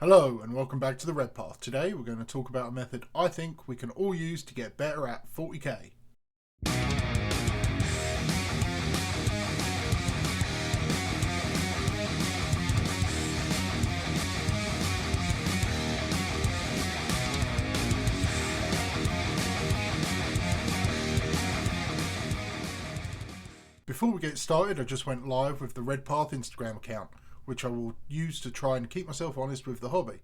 Hello and welcome back to the Red Path. Today we're going to talk about a method I think we can all use to get better at 40k. Before we get started, I just went live with the Red Path Instagram account, which I will use to try and keep myself honest with the hobby.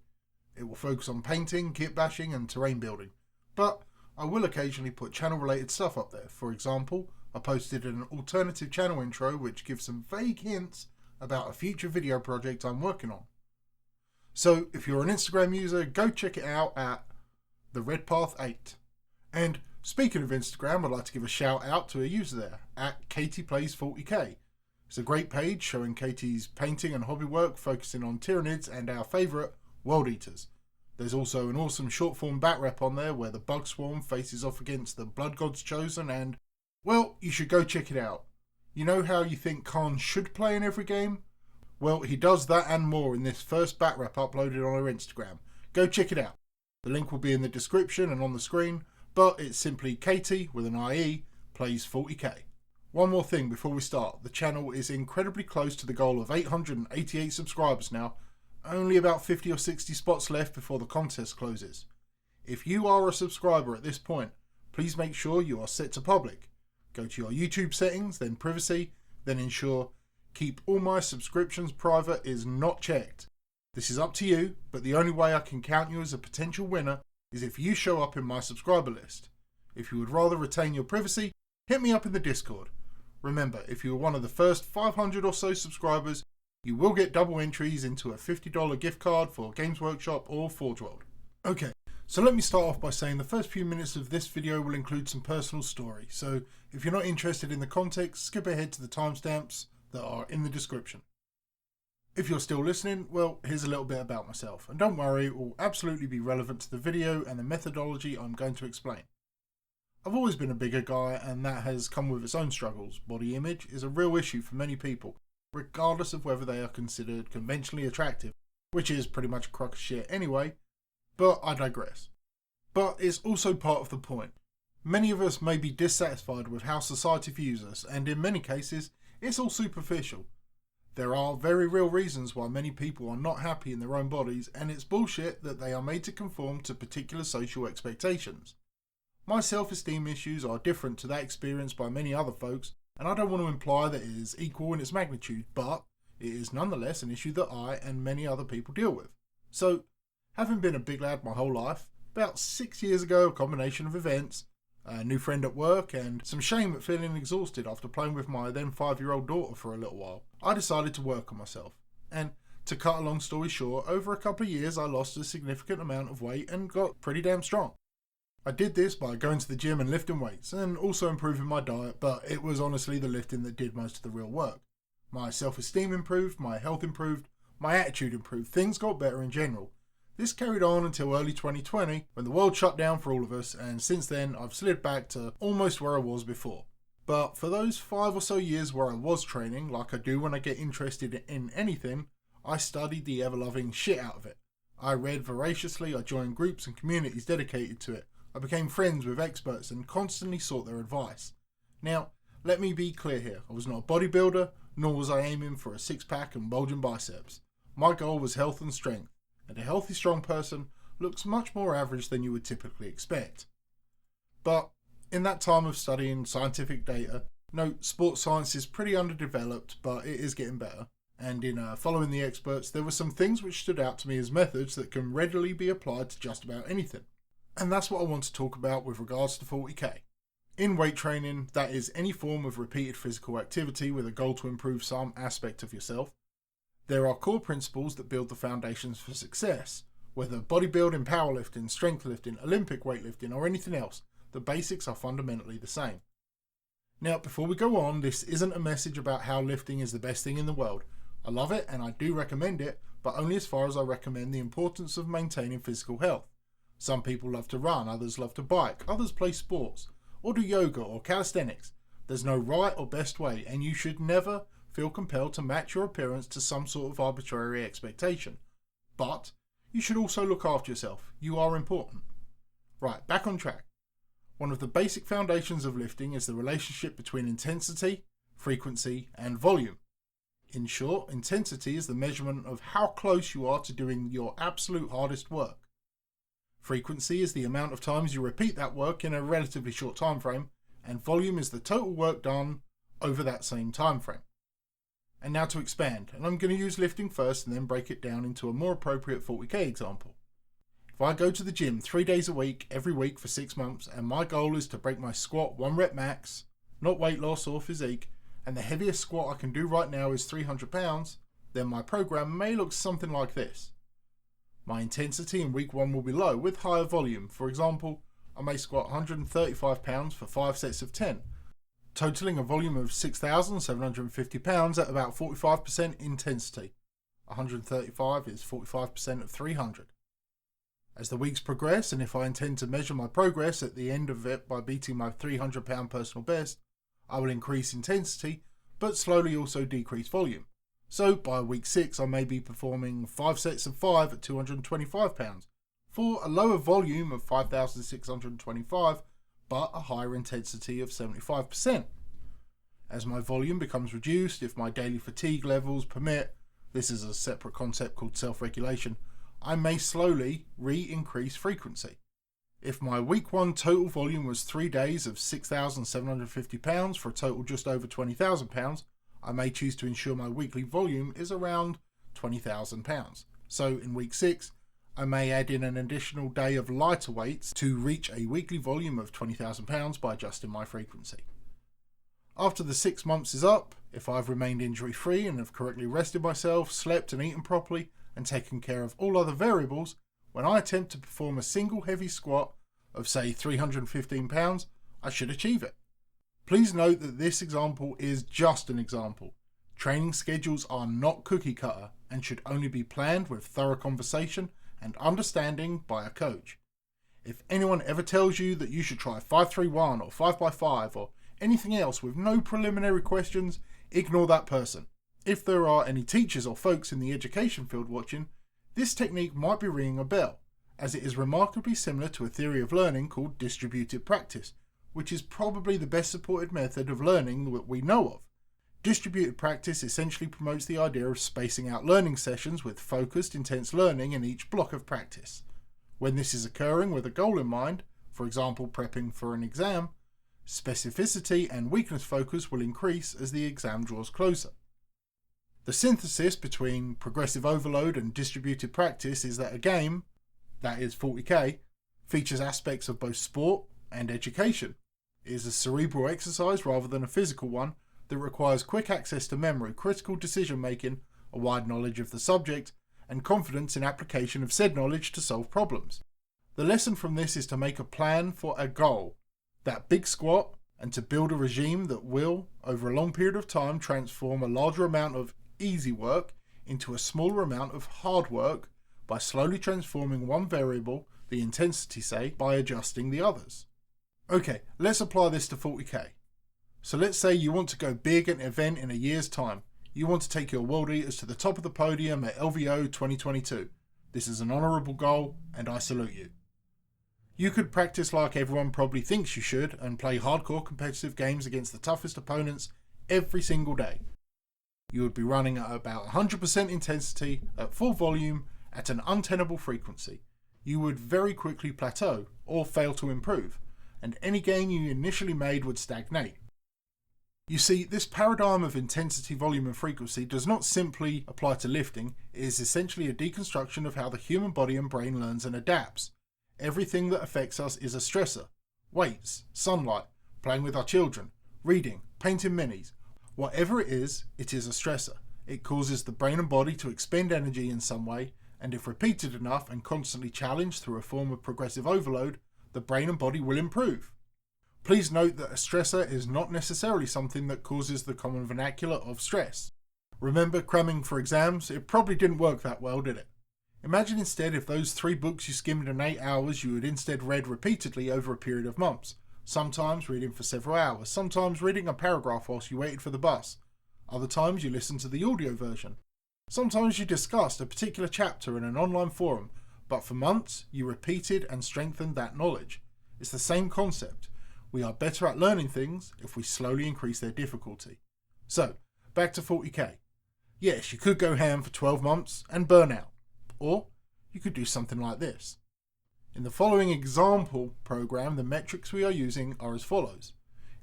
It will focus on painting, kit bashing and terrain building, but I will occasionally put channel related stuff up there. For example, I posted an alternative channel intro which gives some vague hints about a future video project I'm working on. So if you're an Instagram user, go check it out at the Red Path 8. And speaking of Instagram, I'd like to give a shout out to a user there at Katie Plays 40k. It's a great page showing Katie's painting and hobby work focusing on Tyranids and our favourite World Eaters. There's also an awesome short form bat rep on there where the Bug Swarm faces off against the Blood Gods Chosen and, well, you should go check it out. You know how you think Khan should play in every game? Well, he does that and more in this first bat rep uploaded on our Instagram. Go check it out. The link will be in the description and on the screen, but it's simply Katie with an IE plays 40k. One more thing before we start, the channel is incredibly close to the goal of 888 subscribers now, only about 50 or 60 spots left before the contest closes. If you are a subscriber at this point, please make sure you are set to public. Go to your YouTube settings, then privacy, then ensure keep all my subscriptions private is not checked. This is up to you, but the only way I can count you as a potential winner is if you show up in my subscriber list. If you would rather retain your privacy, hit me up in the Discord. Remember, if you are one of the first 500 or so subscribers, you will get double entries into a $50 gift card for Games Workshop or Forge World. Okay, so let me start off by saying the first few minutes of this video will include some personal story, so if you're not interested in the context, skip ahead to the timestamps that are in the description. If you're still listening, well, here's a little bit about myself, and don't worry, it will absolutely be relevant to the video and the methodology I'm going to explain. I've always been a bigger guy, and that has come with its own struggles. Body image is a real issue for many people, regardless of whether they are considered conventionally attractive, which is pretty much a crock of shit anyway, but I digress. But it's also part of the point. Many of us may be dissatisfied with how society views us, and in many cases, it's all superficial. There are very real reasons why many people are not happy in their own bodies, and it's bullshit that they are made to conform to particular social expectations. My self-esteem issues are different to that experienced by many other folks, and I don't want to imply that it is equal in its magnitude, but it is nonetheless an issue that I and many other people deal with. So, having been a big lad my whole life, about 6 years ago a combination of events, a new friend at work, and some shame at feeling exhausted after playing with my then 5-year-old daughter for a little while, I decided to work on myself. And to cut a long story short, over a couple of years I lost a significant amount of weight and got pretty damn strong. I did this by going to the gym and lifting weights, and also improving my diet, but it was honestly the lifting that did most of the real work. My self-esteem improved, my health improved, my attitude improved, things got better in general. This carried on until early 2020, when the world shut down for all of us, and since then I've slid back to almost where I was before. But for those 5 or so years where I was training, like I do when I get interested in anything, I studied the ever-loving shit out of it. I read voraciously, I joined groups and communities dedicated to it. I became friends with experts and constantly sought their advice. Now, let me be clear here, I was not a bodybuilder, nor was I aiming for a six-pack and bulging biceps. My goal was health and strength, and a healthy, strong person looks much more average than you would typically expect. But in that time of studying scientific data, sports science is pretty underdeveloped, but it is getting better. And in following the experts, there were some things which stood out to me as methods that can readily be applied to just about anything. And that's what I want to talk about with regards to 40k. In weight training, that is any form of repeated physical activity with a goal to improve some aspect of yourself. There are core principles that build the foundations for success. Whether bodybuilding, powerlifting, strength lifting, Olympic weightlifting or anything else, the basics are fundamentally the same. Now, before we go on, this isn't a message about how lifting is the best thing in the world. I love it and I do recommend it, but only as far as I recommend the importance of maintaining physical health. Some people love to run, others love to bike, others play sports, or do yoga or calisthenics. There's no right or best way, and you should never feel compelled to match your appearance to some sort of arbitrary expectation. But you should also look after yourself. You are important. Right, back on track. One of the basic foundations of lifting is the relationship between intensity, frequency, and volume. In short, intensity is the measurement of how close you are to doing your absolute hardest work. Frequency is the amount of times you repeat that work in a relatively short time frame, and volume is the total work done over that same time frame. And now to expand, and I'm going to use lifting first and then break it down into a more appropriate 40k example. If I go to the gym 3 days a week, every week for 6 months, and my goal is to break my squat 1 rep max, not weight loss or physique, and the heaviest squat I can do right now is 300 pounds, then my program may look something like this. My intensity in week 1 will be low with higher volume. For example, I may squat 135 pounds for 5 sets of 10, totaling a volume of 6,750 pounds at about 45% intensity. 135 is 45% of 300. As the weeks progress, and if I intend to measure my progress at the end of it by beating my 300 pound personal best, I will increase intensity, but slowly also decrease volume. So by week 6 I may be performing 5 sets of 5 at 225 pounds, for a lower volume of 5,625, but a higher intensity of 75%. As my volume becomes reduced, if my daily fatigue levels permit, this is a separate concept called self-regulation, I may slowly re-increase frequency. If my week 1 total volume was 3 days of 6,750 pounds for a total just over 20,000 pounds, I may choose to ensure my weekly volume is around 20,000 pounds. So in week 6, I may add in an additional day of lighter weights to reach a weekly volume of 20,000 pounds by adjusting my frequency. After the 6 months is up, if I've remained injury free and have correctly rested myself, slept and eaten properly, and taken care of all other variables, when I attempt to perform a single heavy squat of say 315 pounds, I should achieve it. Please note that this example is just an example. Training schedules are not cookie cutter and should only be planned with thorough conversation and understanding by a coach. If anyone ever tells you that you should try 5-3-1 or 5x5 or anything else with no preliminary questions, ignore that person. If there are any teachers or folks in the education field watching, this technique might be ringing a bell, as it is remarkably similar to a theory of learning called distributed practice, which is probably the best supported method of learning that we know of. Distributed practice essentially promotes the idea of spacing out learning sessions with focused, intense learning in each block of practice. When this is occurring with a goal in mind, for example prepping for an exam, specificity and weakness focus will increase as the exam draws closer. The synthesis between progressive overload and distributed practice is that a game, that is 40k, features aspects of both sport and education. It is a cerebral exercise rather than a physical one that requires quick access to memory, critical decision making, a wide knowledge of the subject, and confidence in application of said knowledge to solve problems. The lesson from this is to make a plan for a goal, that big squat, and to build a regime that will, over a long period of time, transform a larger amount of easy work into a smaller amount of hard work by slowly transforming one variable, the intensity say, by adjusting the others. Okay, let's apply this to 40k. So let's say you want to go big at an event in a year's time. You want to take your World Eaters to the top of the podium at LVO 2022. This is an honourable goal and I salute you. You could practice like everyone probably thinks you should and play hardcore competitive games against the toughest opponents every single day. You would be running at about 100% intensity at full volume at an untenable frequency. You would very quickly plateau or fail to improve, and any gain you initially made would stagnate. You see, this paradigm of intensity, volume and frequency does not simply apply to lifting. It is essentially a deconstruction of how the human body and brain learns and adapts. Everything that affects us is a stressor. Weights, sunlight, playing with our children, reading, painting minis. Whatever it is a stressor. It causes the brain and body to expend energy in some way, and if repeated enough and constantly challenged through a form of progressive overload, the brain and body will improve. Please note that a stressor is not necessarily something that causes the common vernacular of stress. Remember cramming for exams? It probably didn't work that well, did it? Imagine instead if those 3 books you skimmed in 8 hours you had instead read repeatedly over a period of months. Sometimes reading for several hours, sometimes reading a paragraph whilst you waited for the bus. Other times you listened to the audio version. Sometimes you discussed a particular chapter in an online forum, but for months you repeated and strengthened that knowledge. It's the same concept. We are better at learning things if we slowly increase their difficulty. So, back to 40k. Yes, you could go ham for 12 months and burn out. Or you could do something like this. In the following example program, the metrics we are using are as follows.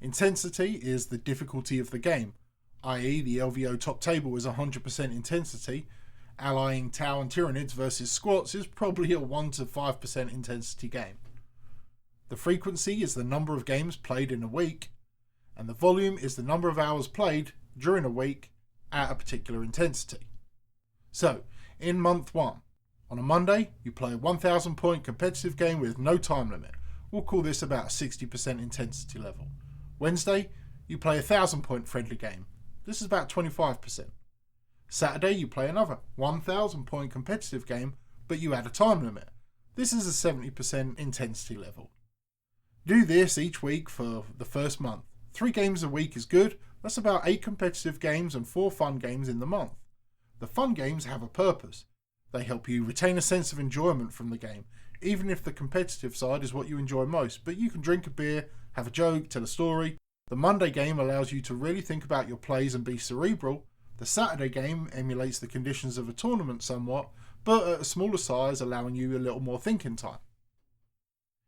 Intensity is the difficulty of the game, i.e. the LVO top table is 100% intensity. Allying Tau and Tyranids versus Squats is probably a 1 to 5% intensity game. The frequency is the number of games played in a week, and the volume is the number of hours played during a week at a particular intensity. So, in month 1, on a Monday, you play a 1000 point competitive game with no time limit. We'll call this about a 60% intensity level. Wednesday, you play a 1000 point friendly game. This is about 25%. Saturday, you play another 1000 point competitive game, but you add a time limit. This is a 70% intensity level. Do this each week for the first month. 3 games a week is good. That's about 8 competitive games and 4 fun games in the month. The fun games have a purpose. They help you retain a sense of enjoyment from the game, even if the competitive side is what you enjoy most, but you can drink a beer, have a joke, tell a story. The Monday game allows you to really think about your plays and be cerebral. The Saturday game emulates the conditions of a tournament somewhat, but at a smaller size, allowing you a little more thinking time.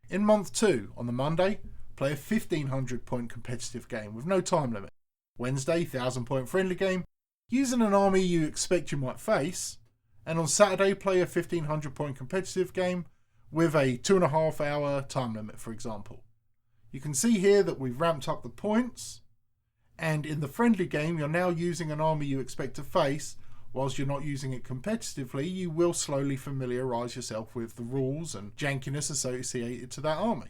In month 2, on the Monday, play a 1500 point competitive game with no time limit. Wednesday, 1000 point friendly game, using an army you expect you might face. And on Saturday, play a 1500 point competitive game with a 2.5 hour time limit, for example. You can see here that we've ramped up the points, and in the friendly game, you're now using an army you expect to face. Whilst you're not using it competitively, you will slowly familiarise yourself with the rules and jankiness associated to that army.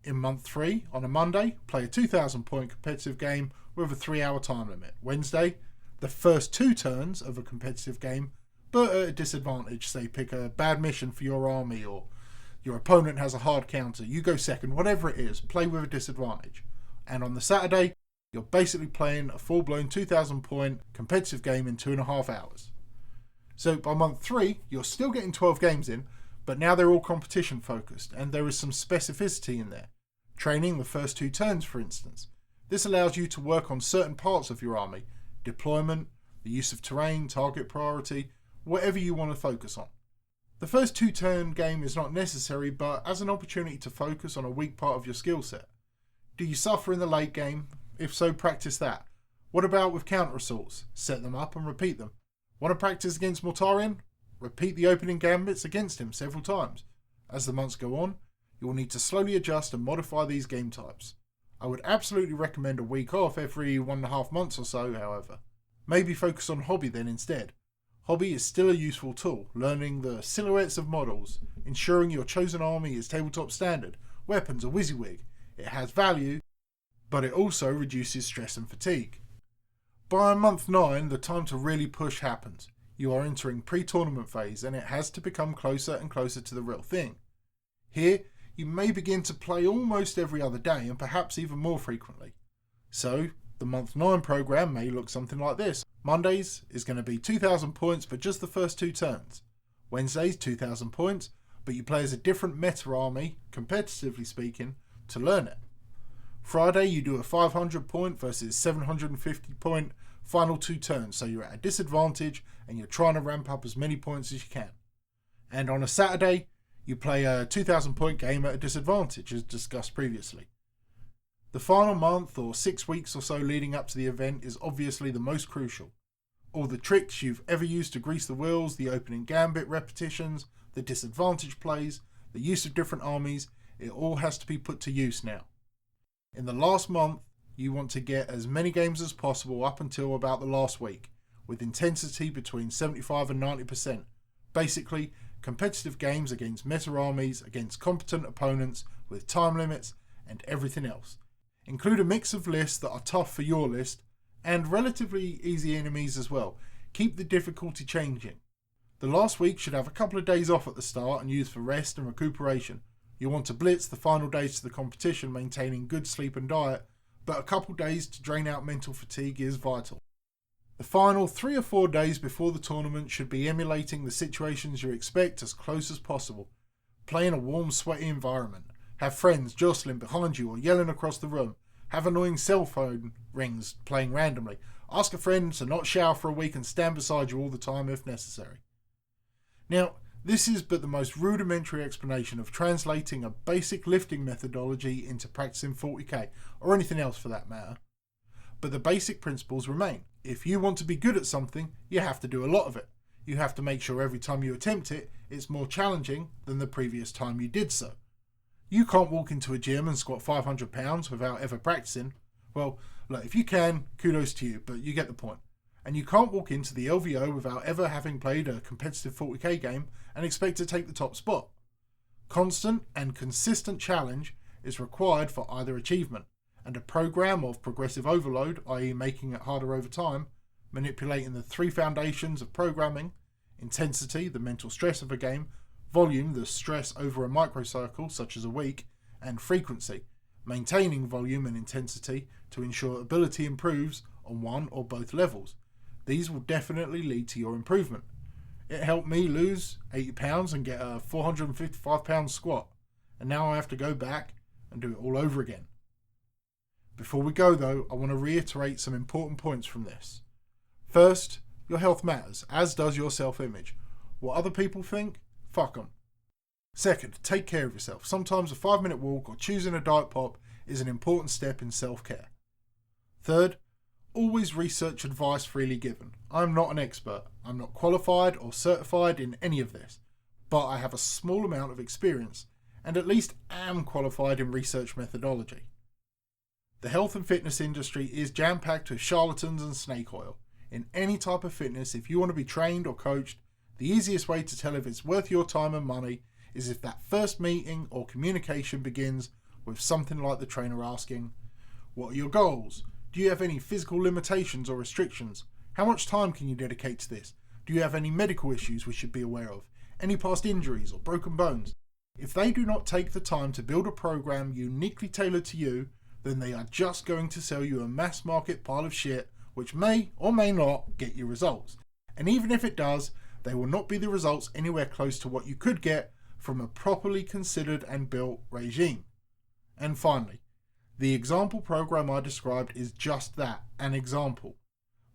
In month 3, on a Monday, play a 2000 point competitive game with a 3 hour time limit. Wednesday, the first 2 turns of a competitive game, but at a disadvantage. Say pick a bad mission for your army, or your opponent has a hard counter, you go second, whatever it is, play with a disadvantage. And on the Saturday, you're basically playing a full-blown 2000 point competitive game in 2.5 hours. So by month 3, you're still getting 12 games in, but now they're all competition focused, and there is some specificity in there. Training the first 2 turns, for instance. This allows you to work on certain parts of your army, deployment, the use of terrain, target priority, whatever you want to focus on. The first 2 turn game is not necessary, but as an opportunity to focus on a weak part of your skill set. Do you suffer in the late game? If so, practice that. What about with counter assaults? Set them up and repeat them. Want to practice against Mortarion? Repeat the opening gambits against him several times. As the months go on, you will need to slowly adjust and modify these game types. I would absolutely recommend a week off every 1.5 months or so, however. Maybe focus on Hobby then instead. Hobby is still a useful tool, learning the silhouettes of models, ensuring your chosen army is tabletop standard, weapons are WYSIWYG. It has value, but it also reduces stress and fatigue. By month 9, the time to really push happens. You are entering pre-tournament phase, and it has to become closer and closer to the real thing. Here, you may begin to play almost every other day, and perhaps even more frequently. So, the month 9 program may look something like this. Mondays is going to be 2000 points, but just the first 2 turns. Wednesdays, 2000 points, but you play as a different meta army, competitively speaking, to learn it. Friday, you do a 500 point versus 750 point final 2 turns, so you're at a disadvantage and you're trying to ramp up as many points as you can. And on a Saturday, you play a 2000 point game at a disadvantage, as discussed previously. The final month or 6 weeks or so leading up to the event is obviously the most crucial. All the tricks you've ever used to grease the wheels, the opening gambit repetitions, the disadvantage plays, the use of different armies, it all has to be put to use now. In the last month, you want to get as many games as possible up until about the last week, with intensity between 75 and 90%. Basically, competitive games against meta armies, against competent opponents, with time limits, and everything else. Include a mix of lists that are tough for your list, and relatively easy enemies as well. Keep the difficulty changing. The last week should have a couple of days off at the start and used for rest and recuperation. You'll want to blitz the final days to the competition, maintaining good sleep and diet, but a couple days to drain out mental fatigue is vital. The final 3 or 4 days before the tournament should be emulating the situations you expect as close as possible. Play in a warm, sweaty environment. Have friends jostling behind you or yelling across the room. Have annoying cell phone rings playing randomly. Ask a friend to not shower for a week and stand beside you all the time if necessary. Now, this is but the most rudimentary explanation of translating a basic lifting methodology into practicing 40k, or anything else for that matter. But the basic principles remain. If you want to be good at something, you have to do a lot of it. You have to make sure every time you attempt it, it's more challenging than the previous time you did so. You can't walk into a gym and squat 500 pounds without ever practicing. Well, look, if you can, kudos to you, but you get the point. And you can't walk into the LVO without ever having played a competitive 40k game and expect to take the top spot. Constant and consistent challenge is required for either achievement, and a program of progressive overload, i.e. making it harder over time, manipulating the 3 foundations of programming: intensity, the mental stress of a game; volume, the stress over a microcycle such as a week; and frequency, maintaining volume and intensity to ensure ability improves on one or both levels. These will definitely lead to your improvement. It helped me lose 80 pounds and get a 455 pound squat, and now I have to go back and do it all over again. Before we go though, I want to reiterate some important points from this. First, your health matters, as does your self-image. What other people think? Fuck them. Second, take care of yourself. Sometimes a 5-minute walk or choosing a diet pop is an important step in self-care. Third, always research advice freely given. I'm not an expert. I'm not qualified or certified in any of this, but I have a small amount of experience and at least am qualified in research methodology. The health and fitness industry is jam-packed with charlatans and snake oil. In any type of fitness, if you want to be trained or coached, the easiest way to tell if it's worth your time and money is if that first meeting or communication begins with something like the trainer asking, "What are your goals? Do you have any physical limitations or restrictions? How much time can you dedicate to this? Do you have any medical issues we should be aware of? Any past injuries or broken bones?" If they do not take the time to build a program uniquely tailored to you, then they are just going to sell you a mass market pile of shit which may or may not get you results. And even if it does, they will not be the results anywhere close to what you could get from a properly considered and built regime. And finally, the example program I described is just that, an example.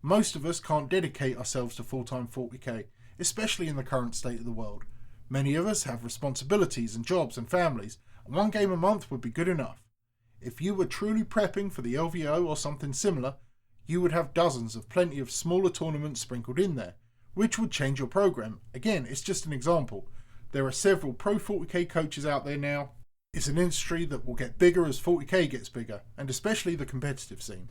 Most of us can't dedicate ourselves to full-time 40k, especially in the current state of the world. Many of us have responsibilities and jobs and families, and 1 game a month would be good enough. If you were truly prepping for the LVO or something similar, you would have dozens of plenty of smaller tournaments sprinkled in there, which would change your program. Again, it's just an example. There are several pro 40k coaches out there now. It's an industry that will get bigger as 40k gets bigger, and especially the competitive scene.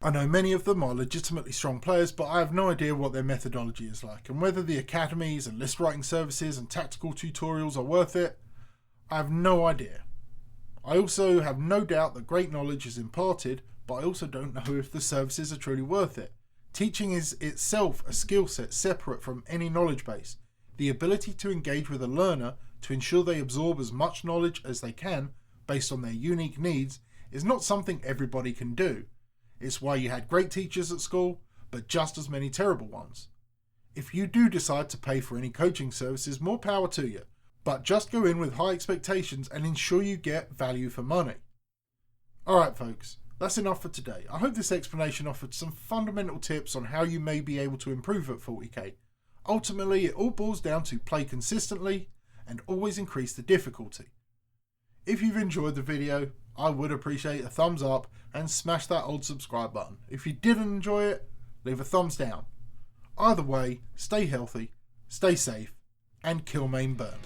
I know many of them are legitimately strong players, but I have no idea what their methodology is like, and whether the academies and list writing services and tactical tutorials are worth it, I have no idea. I also have no doubt that great knowledge is imparted, but I also don't know if the services are truly worth it. Teaching is itself a skill set separate from any knowledge base. The ability to engage with a learner to ensure they absorb as much knowledge as they can based on their unique needs is not something everybody can do. It's why you had great teachers at school, but just as many terrible ones. If you do decide to pay for any coaching services, more power to you, but just go in with high expectations and ensure you get value for money. Alright folks, that's enough for today. I hope this explanation offered some fundamental tips on how you may be able to improve at 40k. Ultimately, it all boils down to play consistently and always increase the difficulty. If you've enjoyed the video, I would appreciate a thumbs up and smash that old subscribe button. If you didn't enjoy it, leave a thumbs down. Either way, stay healthy, stay safe, and kill main burn.